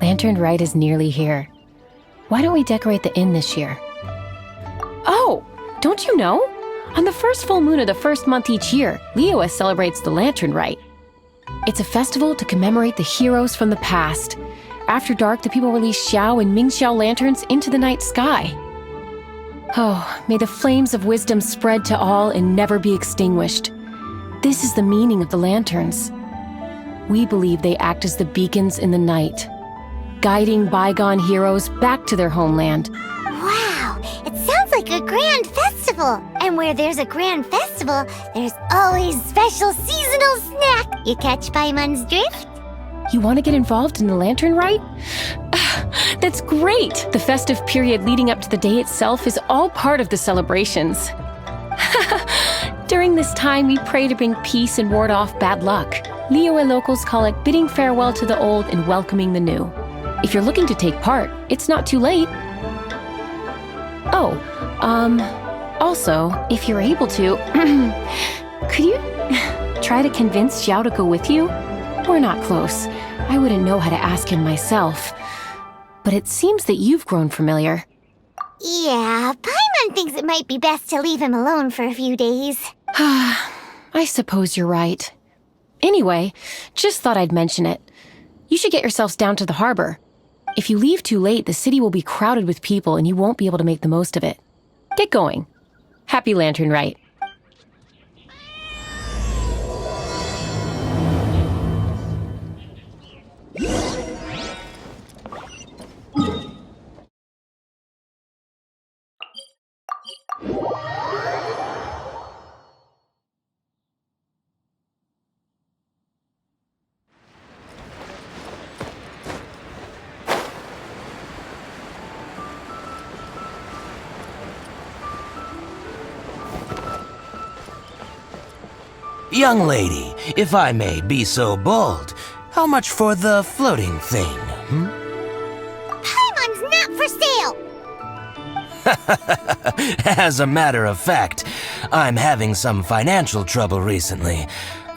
Lantern Rite is nearly here. Why don't we decorate the inn this year? Oh, don't you know? On the first full moon of the first month each year, Liyue celebrates the Lantern Rite. It's a festival to commemorate the heroes from the past. After dark, the people release Xiao and Mingxiao lanterns into the night sky. Oh, may the flames of wisdom spread to all and never be extinguished. This is the meaning of the lanterns. We believe they act as the beacons in the night, guiding bygone heroes back to their homeland. Wow, it sounds like a grand festival. And where there's a grand festival, there's always special seasonal snack. You catch Paimon's drift? You want to get involved in the Lantern Rite? That's great! The festive period leading up to the day itself is all part of the celebrations. During this time, we pray to bring peace and ward off bad luck. Liyue locals call it bidding farewell to the old and welcoming the new. If you're looking to take part, it's not too late. Oh, also, if you're able to, could you try to convince Xiao to go with you? We're not close. I wouldn't know how to ask him myself. But it seems that you've grown familiar. Yeah, Paimon thinks it might be best to leave him alone for a few days. I suppose you're right. Anyway, just thought I'd mention it. You should get yourselves down to the harbor. If you leave too late, the city will be crowded with people and you won't be able to make the most of it. Get going. Happy Lantern Rite. Young lady, if I may be so bold, how much for the floating thing, Paimon's not for sale! As a matter of fact, I'm having some financial trouble recently.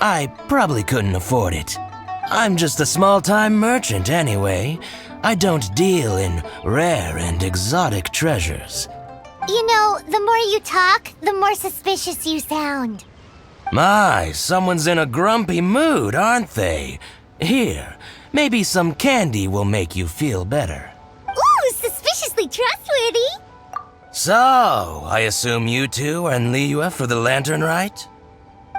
I probably couldn't afford it. I'm just a small-time merchant anyway. I don't deal in rare and exotic treasures. You know, the more you talk, the more suspicious you sound. My, someone's in a grumpy mood, aren't they? Here, maybe some candy will make you feel better. Ooh, suspiciously trustworthy! So, I assume you two are in Liyue for the Lantern Rite?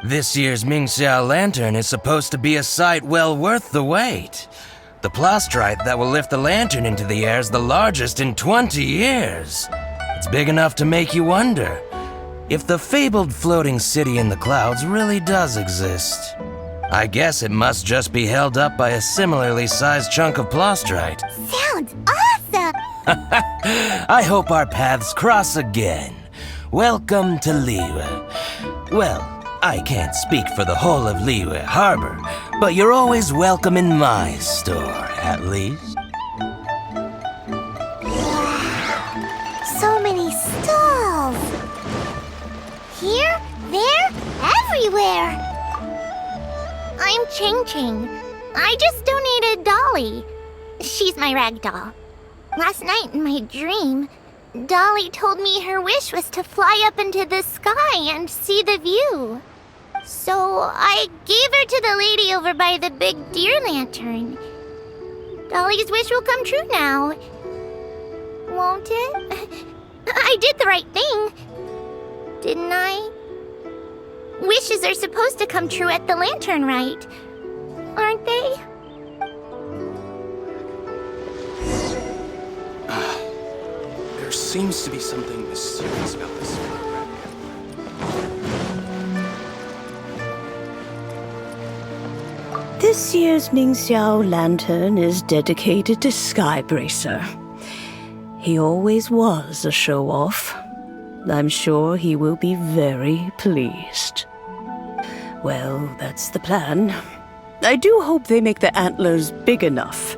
This year's Mingxiao Lantern is supposed to be a sight well worth the wait. The plastrite that will lift the lantern into the air is the largest in 20 years. It's big enough to make you wonder if the fabled floating city in the clouds really does exist. I guess it must just be held up by a similarly sized chunk of plastrite. Sounds awesome! I hope our paths cross again. Welcome to Liyue. Well, I can't speak for the whole of Liyue Harbor, but you're always welcome in my store, at least. Wow, so many stalls! Here, there, everywhere! I'm Ching Ching. I just donated Dolly. She's my rag doll. Last night in my dream, Dolly told me her wish was to fly up into the sky and see the view. So I gave her to the lady over by the big deer lantern. Dolly's wish will come true now. Won't it? I did the right thing, didn't I? Wishes are supposed to come true at the Lantern Rite, aren't they? There seems to be something mysterious about this program. This year's Mingxiao Lantern is dedicated to Skybracer. He always was a show-off. I'm sure he will be very pleased. Well, that's the plan. I do hope they make the antlers big enough.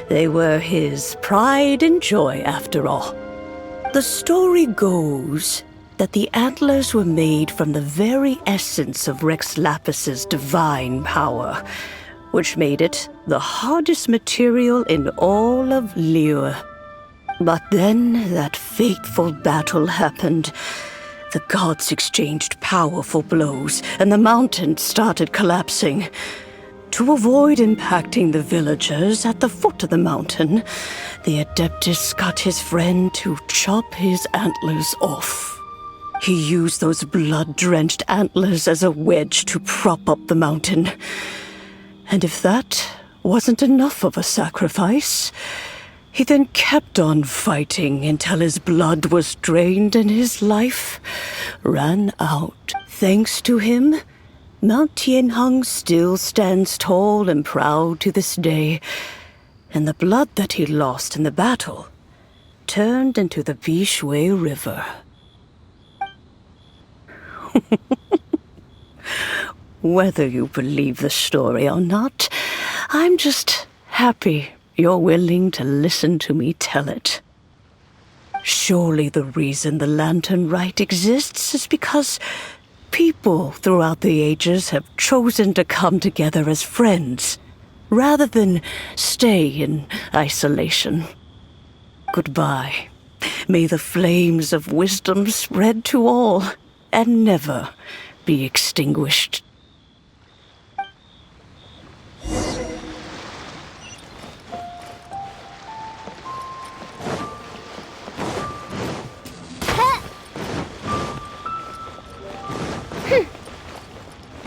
They were his pride and joy, after all. The story goes that the antlers were made from the very essence of Rex Lapis's divine power, which made it the hardest material in all of Liyue. But then that fateful battle happened. The gods exchanged powerful blows, and the mountain started collapsing. To avoid impacting the villagers at the foot of the mountain, the Adeptus got his friend to chop his antlers off. He used those blood-drenched antlers as a wedge to prop up the mountain. And if that wasn't enough of a sacrifice, he then kept on fighting until his blood was drained and his life ran out. Thanks to him, Mount Tianheng still stands tall and proud to this day, and the blood that he lost in the battle turned into the Bishui River. Whether you believe the story or not, I'm just happy you're willing to listen to me tell it. Surely the reason the Lantern Rite exists is because people throughout the ages have chosen to come together as friends, rather than stay in isolation. Goodbye. May the flames of wisdom spread to all, and never be extinguished.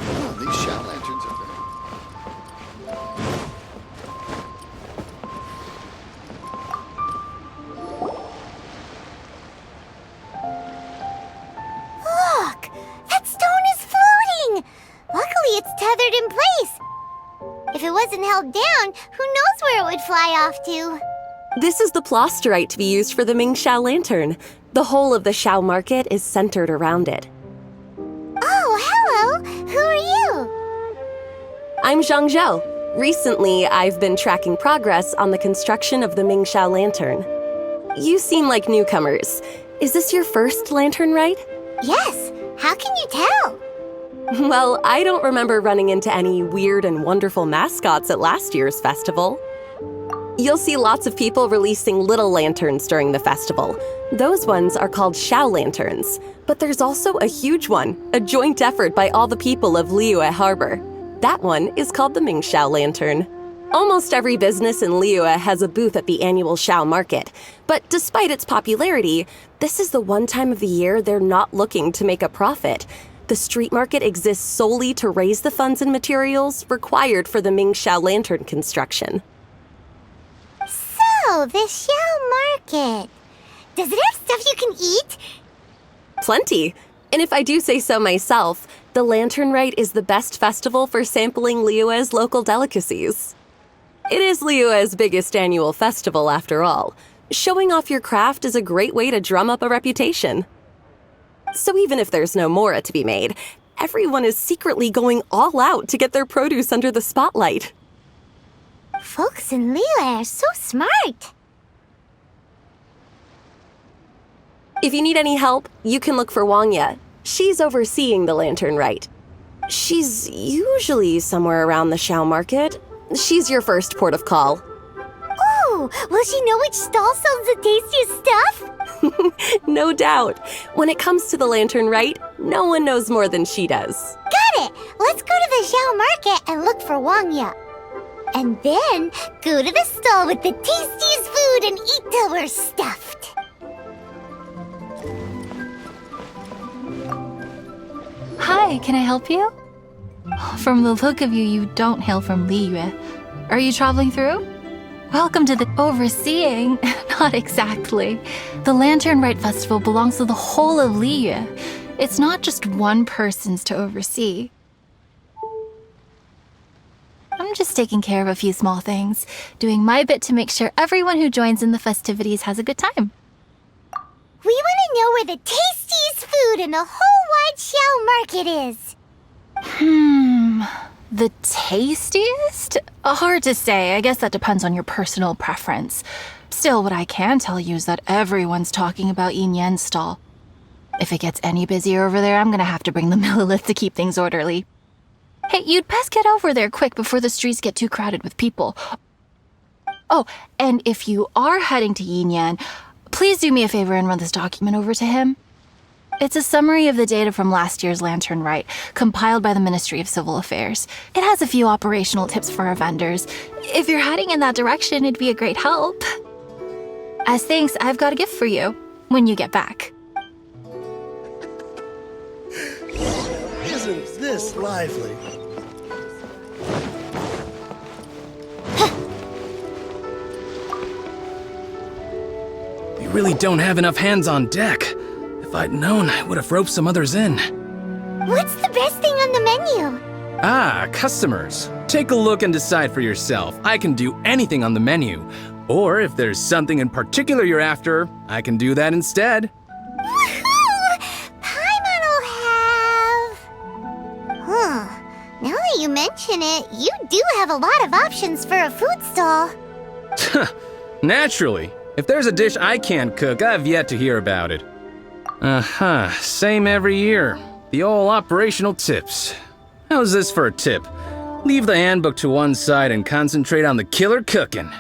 Oh, these Xiao lanterns are Look! That stone is floating! Luckily, it's tethered in place. If it wasn't held down, who knows where it would fly off to? This is the plasterite to be used for the Ming Xiao lantern. The whole of the Xiao market is centered around it. Oh, hello! Who are you? I'm Zhang Zhou. Recently, I've been tracking progress on the construction of the Ming Xiao lantern. You seem like newcomers. Is this your first lantern ride? Yes. How can you tell? Well, I don't remember running into any weird and wonderful mascots at last year's festival. You'll see lots of people releasing little lanterns during the festival. Those ones are called Xiao lanterns. But there's also a huge one, a joint effort by all the people of Liyue Harbor. That one is called the Ming Xiao lantern. Almost every business in Liyue has a booth at the annual Xiao market. But despite its popularity, this is the one time of the year they're not looking to make a profit. The street market exists solely to raise the funds and materials required for the Ming Xiao lantern construction. So, the Xiao market. Does it have stuff you can eat? Plenty. And if I do say so myself, the Lantern Rite is the best festival for sampling Liyue's local delicacies. It is Liyue's biggest annual festival, after all. Showing off your craft is a great way to drum up a reputation. So even if there's no mora to be made, everyone is secretly going all out to get their produce under the spotlight. Folks in Liyue are so smart. If you need any help, you can look for Wangya. She's overseeing the Lantern Rite. She's usually somewhere around the Xiao market. She's your first port of call. Oh, will she know which stall sells the tastiest stuff? No doubt. When it comes to the Lantern Rite, no one knows more than she does. Got it! Let's go to the Xiao market and look for Wangya. And then go to the stall with the tastiest food and eat till we're stuffed. Hi, can I help you? From the look of you, you don't hail from Liyue. Are you traveling through? Welcome to the overseeing. Not exactly. The Lantern Rite Festival belongs to the whole of Liyue. It's not just one person's to oversee. I'm just taking care of a few small things, doing my bit to make sure everyone who joins in the festivities has a good time. We want to know where the tastiest food in the whole wide Xiao market is. The tastiest? Hard to say. I guess that depends on your personal preference. Still, what I can tell you is that everyone's talking about Yin Yan's stall. If it gets any busier over there, I'm gonna have to bring the millilith to keep things orderly. Hey, you'd best get over there quick before the streets get too crowded with people. Oh, and if you are heading to Yin Yan, please do me a favor and run this document over to him. It's a summary of the data from last year's Lantern Rite, compiled by the Ministry of Civil Affairs. It has a few operational tips for our vendors. If you're heading in that direction, it'd be a great help. As thanks, I've got a gift for you when you get back. Isn't this lively? You really don't have enough hands on deck. If I'd known, I would have roped some others in. What's the best thing on the menu? Ah, customers. Take a look and decide for yourself. I can do anything on the menu. Or if there's something in particular you're after, I can do that instead. Woohoo! Paimon will have... Now that you mention it, you do have a lot of options for a food stall. Naturally. If there's a dish I can't cook, I've yet to hear about it. Same every year. The old operational tips. How's this for a tip? Leave the handbook to one side and concentrate on the killer cooking.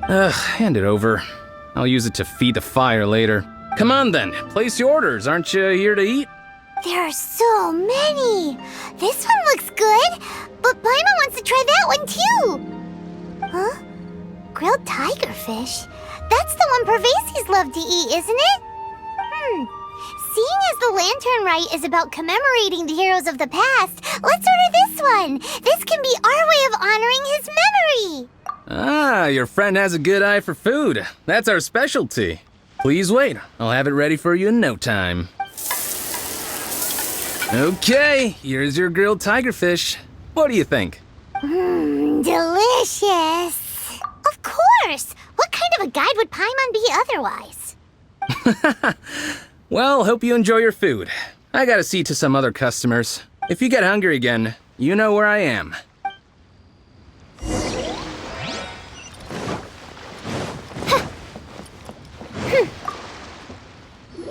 Hand it over. I'll use it to feed the fire later. Come on then, place your orders. Aren't you here to eat? There are so many. This one looks good, but Paimon wants to try that one too. Huh? Grilled tigerfish? That's the one Pervases love to eat, isn't it? Seeing as the Lantern Rite is about commemorating the heroes of the past, let's order this one. This can be our way of honoring his memory. Ah, your friend has a good eye for food. That's our specialty. Please wait. I'll have it ready for you in no time. Okay, here's your grilled tigerfish. What do you think? Delicious. Of course. What kind of a guide would Paimon be otherwise? Well, hope you enjoy your food. I gotta see to some other customers. If you get hungry again, you know where I am.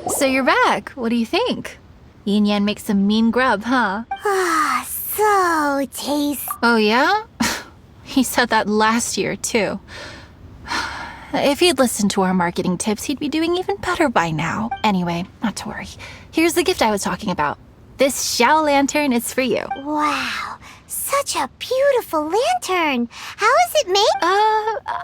So you're back. What do you think? Yin Yan makes some mean grub, huh? Ah, so tasty. Oh, yeah? He said that last year, too. If he'd listened to our marketing tips, he'd be doing even better by now. Anyway, not to worry. Here's the gift I was talking about. This Xiao lantern is for you. Wow, such a beautiful lantern. How is it made?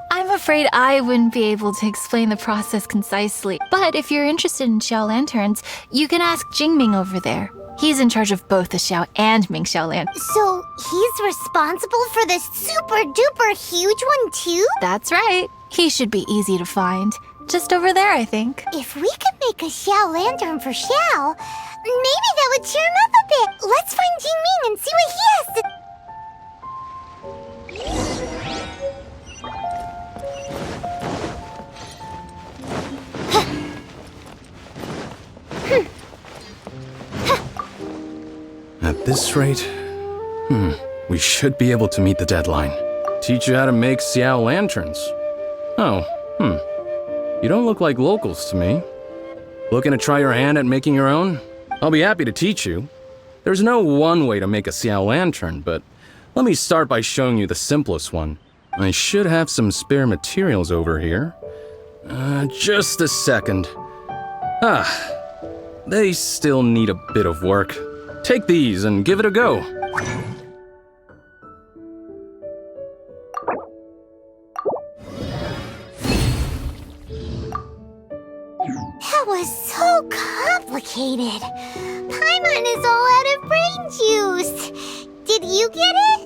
I'm afraid I wouldn't be able to explain the process concisely. But if you're interested in Xiao lanterns, you can ask Jingming over there. He's in charge of both the Xiao and Ming Xiao lantern. So he's responsible for this super duper huge one too? That's right. He should be easy to find. Just over there, I think. If we could make a Xiao lantern for Xiao, maybe that would cheer him up a bit. Let's find Jingming and see what he has to... At this rate, we should be able to meet the deadline. Teach you how to make Xiao lanterns. Oh, you don't look like locals to me. Looking to try your hand at making your own? I'll be happy to teach you. There's no one way to make a Xiao lantern, but let me start by showing you the simplest one. I should have some spare materials over here. Just a second. They still need a bit of work. Take these and give it a go. That was so complicated. Paimon is all out of brain juice. Did you get it?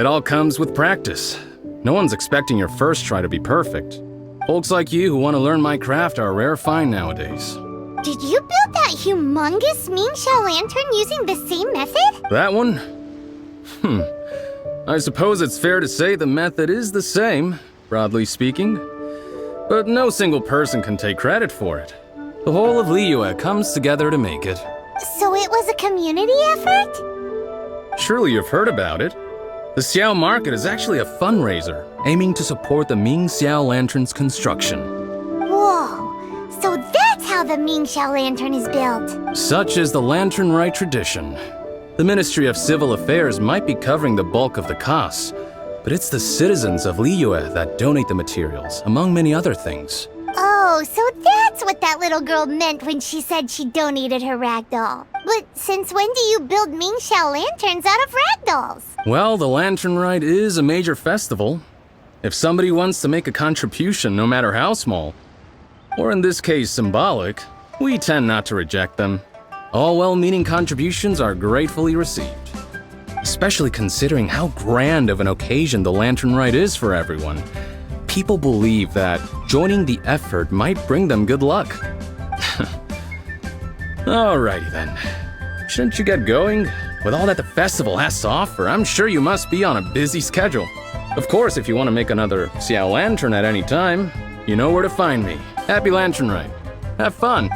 It all comes with practice. No one's expecting your first try to be perfect. Folks like you who want to learn my craft are a rare find nowadays. Did you build that humongous Ming Xiao lantern using the same method? That one? I suppose it's fair to say the method is the same, broadly speaking. But no single person can take credit for it. The whole of Liyue comes together to make it. So it was a community effort? Surely you've heard about it. The Xiao Market is actually a fundraiser aiming to support the Ming Xiao Lantern's construction. Whoa, so that's how the Ming Xiao Lantern is built. Such is the Lantern Rite tradition. The Ministry of Civil Affairs might be covering the bulk of the costs, but it's the citizens of Liyue that donate the materials, among many other things. Oh, so that's what that little girl meant when she said she donated her ragdoll. But since when do you build Ming Xiao lanterns out of ragdolls? Well, the Lantern Rite is a major festival. If somebody wants to make a contribution, no matter how small, or in this case symbolic, we tend not to reject them. All well-meaning contributions are gratefully received. Especially considering how grand of an occasion the Lantern Rite is for everyone. People believe that joining the effort might bring them good luck. Alrighty then. Shouldn't you get going? With all that the festival has to offer, I'm sure you must be on a busy schedule. Of course, if you want to make another Xiao Lantern at any time, you know where to find me. Happy Lantern Rite. Have fun.